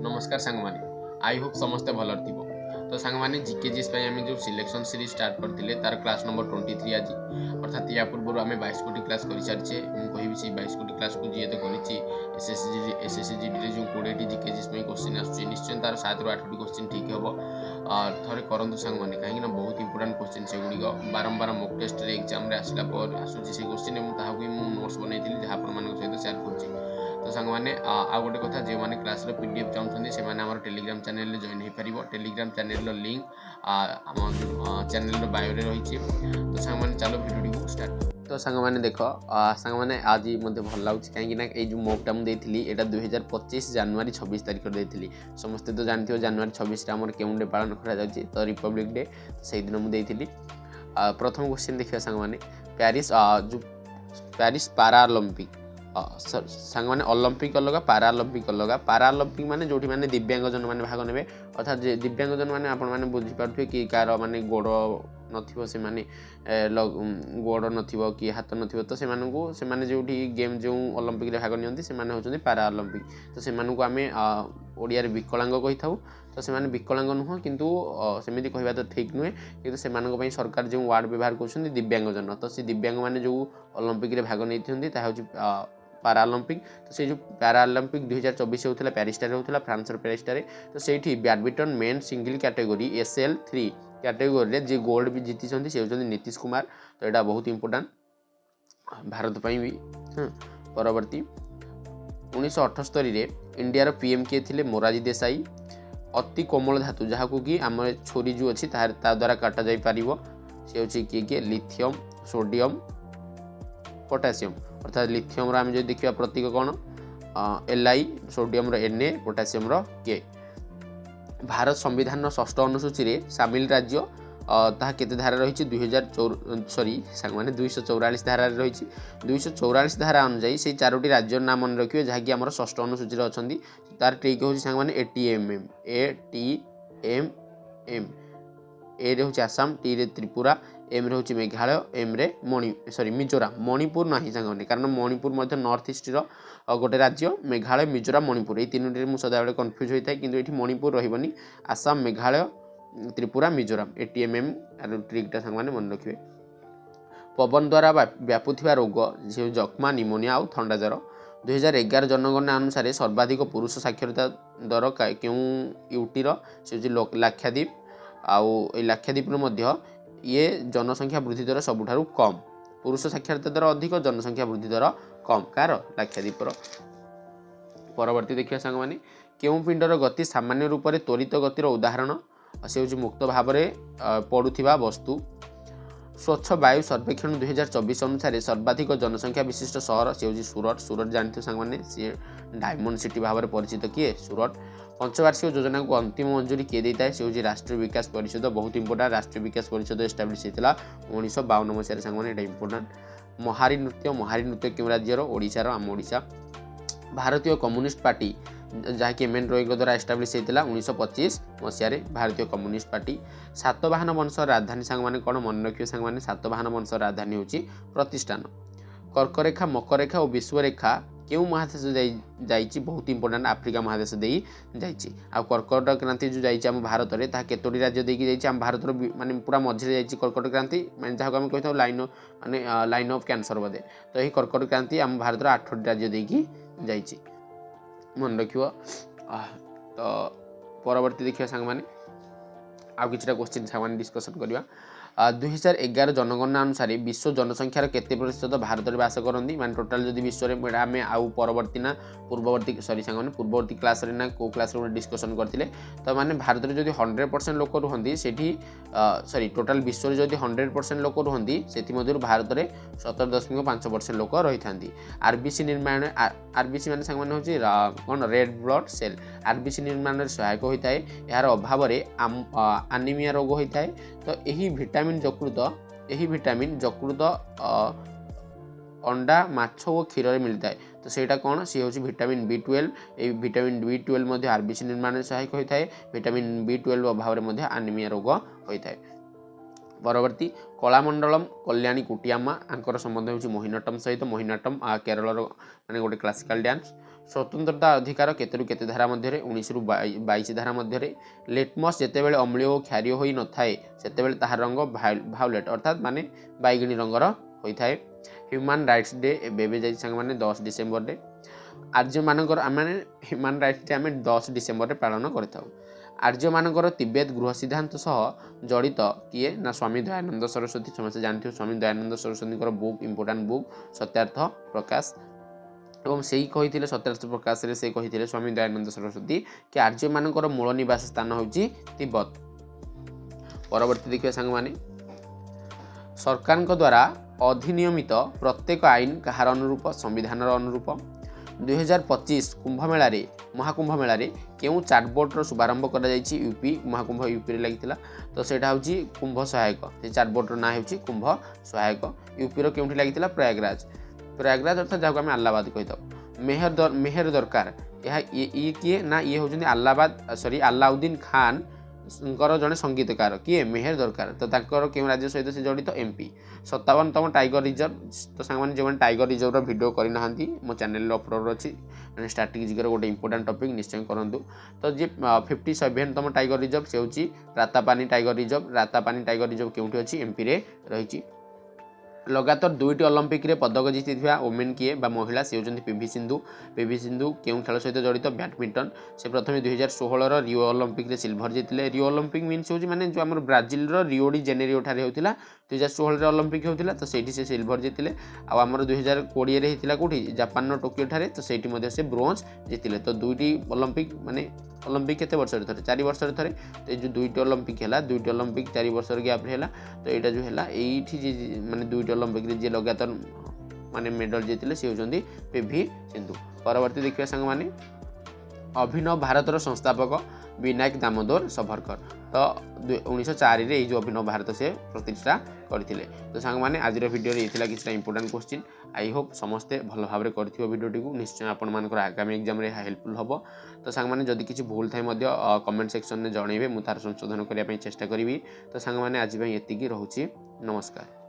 नमस्कार सांगमाने I hope समस्ते भल थी तो सांगमाने जीकेजीएस आम जो सिलेक्शन सीरीज स्टार्ट करते तार क्लास नंबर 23 आज अर्थात या पूर्व आम 22 कोटी क्लास कर सारी मुझे से 22 कोटी क्लास को जी तो करी एसएससी जो 20 जीकेजीएस क्वेश्चन आसूँ निश्चय तार 7 ରୁ 8ଟି क्वेश्चन ठीक हम थे करूँ सांगमाने कहीं बहुत इंपोर्टाट क्वेश्चन से गुड़िक बारंबार मक टेस्ट एग्जाम आसला आसूँ से क्वेश्चन मुझे नोट्स बनई जहाँ सहित सेयार कर तो सांग मैंने आउ गोटे कथा जो मैंने क्लास पीडीएफ चाहते से आम टेलीग्राम चैनल जॉइन हो पार टेलीग्राम चैनल लिंक आम चैनल बायो रही तो सांग मैंने चलो भिडियो को स्टार्ट तो सांग मैंने देख सांग मैंने आज मत भल लगे कहीं जो मोकटा मुझे यहाँ 2025 जनवरी 26 तारीख देती समस्ते तो जानते हो जनवरी 26 आम केउं डे पालन करा तो रिपब्लिक डे से दिन मुझे प्रथम क्वेश्चन देखिए सांग मैंने जो प्यारिस पाराओलंपिक सांग मैंने ओलंपिक अलग पाराओलंपिक माने जो मैंने दिव्यांगजन मैंने भाग ने अर्थात दिव्यांगजन मैंने आपने बुझीपे कि कार माने गोड़ नथिबो से माने गोड़ नथिबो कि हाथ नथिबो तो से माने जो गेम जो ओलंपिक भाग नियंती से माने होचंदी पाराओलंपिक तो से मानू आमे ओडिया रे विकलांग कहि थाउ तो से माने विकलांग नुह किंतु सेमिति कहबा तो ठीक नुहे किंतु से मानक पई सरकार जो वार्ड व्यवहार करछंदी दिव्यांगजन तो से दिव्यांग माने जो ओलंपिक रे भाग नैथंदी ता होची पाराओलंपिक तो से जो पाराओलंपिक 2024 होता प्यारिस होता फ्रांस प्यारिस तो से badminton men single category SL3 category जी गोल्ड भी जीति से होती नीतीश कुमार तो यहाँ बहुत इंपोर्टाट भारत पर भी। परवर्ती 1978 इंडियार PM किए थे मोरारजी देसाई अति कोमल धातु जहाँ कि आम छुरी जो अच्छी द्वारा काटा जा पार सी हूँ किए लिथियम सोडियम पोटासियम अर्थात लिथियम आम जो देखा प्रतीक कौन Li sodium Na potassium K Bharat संविधान 6ठ अनुसूची रे सामिल राज्य ताहा केते धारा रही 244 धारा रही 244 धारा अनुसार से 4टी राज्य नाम मन रखिए जहाँकि आम 6ठ अनुसूची अच्छी तार ट्रिक हूँ सांग मैंने ATMM ए रे हूँ आसाम टी रे त्रिपुरा एम रे हूँ मेघालय एम रे मिजोराम मणिपुर नहीं सांग मैंने कारण मणिपुर नॉर्थ ईस्ट गोटे राज्य मेघालय मिजोराम मणिपुर ये तीनोटी मुझे सदाबले कन्फ्यूज होता है किंतु ये मणिपुर रही आसाम मेघालय त्रिपुरा मिजोराम ATMM ट्रिकटा सांग मैंने मन रखिए पवन द्वारा व्यापुवा रोग जो जक्मा निमोनिया और थंडा ज्वर 2011 जनगणना अनुसार सर्वाधिक पुरुष साक्षरता दर क्यों यूटीर से लाक्षाद्वीप आउ लाक्षाद्वीप ये जनसंख्या वृद्धि दर सबुठारु कम पुरुष साक्षरता दर अधिक जनसंख्या वृद्धि दर कम कार लाक्षाद्वीपर। परवर्ती देखिए सांग मैंने केउं पिंडर गति सामान्य रूप से त्वरित गतिर उदाहरण से हूँ मुक्त भाव में पड़ुवा वस्तु स्वच्छ वायु सर्वेक्षण 2024 अनुसार सर्वाधिक जनसंख्या विशिष्ट सहर से हूँ सूरत जानते सांग मैंने सी डायमंड सिटी भाव में परिचित किए सूरत पंचवार्षिक योजना को अंतिम मंजूरी किए देता है से हूँ राष्ट्रीय विकास परिषद बहुत इंपोर्टाट राष्ट्रीय विकास परिषद एस्टाब्लीश होता 1952 मसीह सांग मैंने इंपोर्टाट महारी नृत्य क्यों राज्यर ओडिशार आम ओडिशा भारतीय कम्युनिस्ट पार्टी जहाँकि MN रॉय द्वारा एस्टाब्लीश होता 1925 मसीह भारतीय कम्युनिस्ट पार्टी सातवाहन वंश राजधानी सांग मैंने कौन मन रखिए सांग मैंने सातवाहन वंश राजधानी हूँ प्रतिष्ठान कर्करेखा मकरेखा और विश्वरेखा क्यों महादेश जाइए बहुत इंपोर्टाट आफ्रिका महादेश दे जाइए कर्कट क्रांति जो जाम भारत में केतोटी राज्य देकी जाम भारत माने पूरा मझे जा कर्कट क्रांति मैं जहाँ आम कही लाइन माने लाइन ऑफ कैंसर बोधे तो यही कर्कट क्रांति आम भारत 8टी राज्य देकी जाइए मन रख। तो परवर्ती देखिए सांग मैंने आउ कि क्वेश्चन सांग मैंने डिस्कसन करवा 2011 जनगणना अनुसार विश्व जनसंख्यार केते प्रतिशत भारत में बास करती माने टोटाल जदि विश्व में आम आउ परवर्ती ना पूर्ववर्ती सॉरी सांग मैंने पूर्ववर्ती क्लास रे ना को क्लास रे डिस्कसन करते तो माने भारत में जदि 100% लोक रुहंती सेठी सॉरी टोटाल विश्व में जदि 100% लोक रुहंती सेति मध्यरु भारत में 17.5% लोक रही थांती RBC निर्माण RBC माने सांग मैंने होची कोन रेड ब्लड सेल RBC निर्माण में सहायक होता है यार अभाव में एनीमिया रोग होता है तो यही विटामिन जकृत अंडा माछ और क्षीर में मिलता है तो सेटा कौन सी हूँ विटामिन B12 ये विटामिन B12 RBC निर्माण में सहायक होता है विटामिन B12 अभाव में एनीमिया रोग होता है। परवर्ती कलामंडलम कल्याणी कुटियाम्मा आंकर संबंध होची मोहिनीअट्टम सहित मोहिनीअट्टम केरल माने गोटे क्लासिकल डांस स्वतंत्रता अधिकार केतरु केते धारा मध्य 19 रु 22 धारा मध्य लिटमस जितेबाला अम्लीय और क्षारीय हो न थाए सेतेबेले ताहार रंग भायोलेट अर्थात माने बैगणी रंगर होता है। ह्यूमन राइट्स डे एबे जाई संग माने 10 डिसेम्बर डे आर्य मानकर आमे ह्यूमन राइट्स डे आमे 10 डिसेम्बर रे पालन करथाउ। आर्य मानकर तिब्बत गृह सिद्धांत सह जड़ित किए ना स्वामी दयानंद सरस्वती समस्त जानते Swami Dayanand Saraswati book important book Satyarth Prakash एवं से ही कही सत्यार्थ प्रकाश रे से कही स्वामी दयानंद सरस्वती कि आर्य मानकर मूल निवास स्थान होची तिब्बत। परवर्ती देखिए सांग माने सरकार द्वारा अधिनियमित प्रत्येक आईन कहार अनुरूप संविधान अनुरूप 2025 कुंभ मेला महाकुंभ मेला क्यों चार्टबोर्डर शुभारंभ कर यूपी महाकुंभ यूपी लगी तो सेटा हूँ कुंभ सहायक से चार्टबोर्डर ना हो कुंभ सहायक यूपी क्यों लगी प्रयागराज अर्थात जहाँ आम अल्लाहाबाद कही था। मेहर दरकार ये किए ना ये हूँ अलाउद्दीन खान जड़े संगीतकार किए मेहर दरकार तो क्यों राज्य सहित से जड़ित एमपी। 57तम टाइगर रिजर्व तो सांग जो टाइगर रिजर्व वीडियो करना मो चैनल अपलोड अच्छी मैंने स्ट्राटेजिक गोटे इंपोर्टाट टॉपिक निश्चय करूँ। तो जी 57तम टाइगर रिजर्व से हूँ रातापानी टाइगर रिजर्व क्योंठी अच्छी एमपी रे रही। लगातार 2टी ओलंपिक रे पदक जीति वोमेन किए बा महिला से होती पीवी सिंधु क्यों खेल सहित जड़ित बैडमिंटन से प्रथम 2016 रियो ओलंपिक रे सिल्वर जीतिले। रियो ओलंपिक मीन्स होची माने जो हमर ब्राजिल रो रियो डी जेनेरियो ठारे होतिला 2016 रे ओलंपिक होतिला तो सेठी से सिल्वर जीतिले। आ हमर 2020 रे हेतिला कोठी जापान नो टोक्यो ठारे तो सेठी मध्ये से ब्रोंज जीतिले। तो 2टी ओलंपिक माने ओलंपिक केते वर्ष रे थरे 4 वर्ष रे थरे तो जो 2टी ओलंपिक हैला 2टी ओलंपिक 4 वर्ष रे गैप हैला तो एटा जो हैला एठी माने 2टी ओलंपिक रे जे लगातार माने मेडल जीतिले से होचंदी पीवी सिंधु। परवर्ती देखिए संग माने अभिनव भारतर संस्थापक विनायक दामोदर सावरकर तो 1904 रे जो अभिनव भारत से प्रतिष्ठा करते। तो सांग माने आज वीडियो रे इथिला किछटा इंपोर्टेंट क्वेश्चन आई होप समस्ते भल भाव में करथिबो वीडियो को निश्चय आपण मानकर आगामी एग्जाम रे हेल्पफुल हबो। तो सांग माने जदि किछि भूल थाए मध्य कमेंट सेक्शन में जणैबे मु तार संशोधन करिया पई चेष्टा करिवि। तो सांग माने आज भाई एतिकी रहउची नमस्कार।